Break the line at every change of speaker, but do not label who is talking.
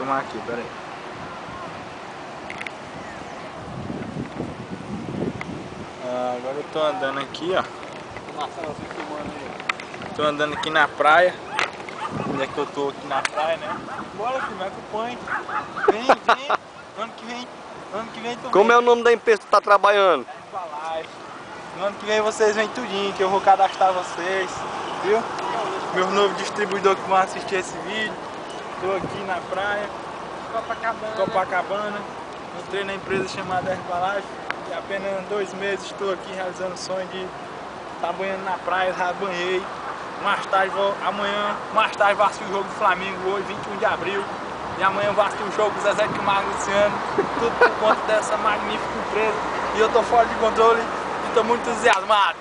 filmar aqui, pera aí. Agora eu tô andando aqui, ó.
Marcelo, você filmando aí.
Tô andando aqui na praia. Onde é que eu tô aqui na praia, né? Bora, filho, me acompanha. Vem. Ano que vem tu
Como
vem.
é o nome da empresa que tu tá trabalhando?
Herbalife. No ano que vem vocês vêm tudinho, que eu vou cadastrar vocês, viu? Meu novo distribuidor que vão assistir esse vídeo. Tô aqui na praia, Copacabana. Entrei na empresa chamada Herbalife e apenas 2 meses estou aqui realizando o sonho de estar banhando na praia, já banhei. Mais tarde vou assistir o jogo do Flamengo hoje, 21 de abril. E amanhã vou assistir o jogo do Zezé de Camargo e Luciano. Tudo por conta dessa magnífica empresa. E eu tô fora de controle e tô muito entusiasmado.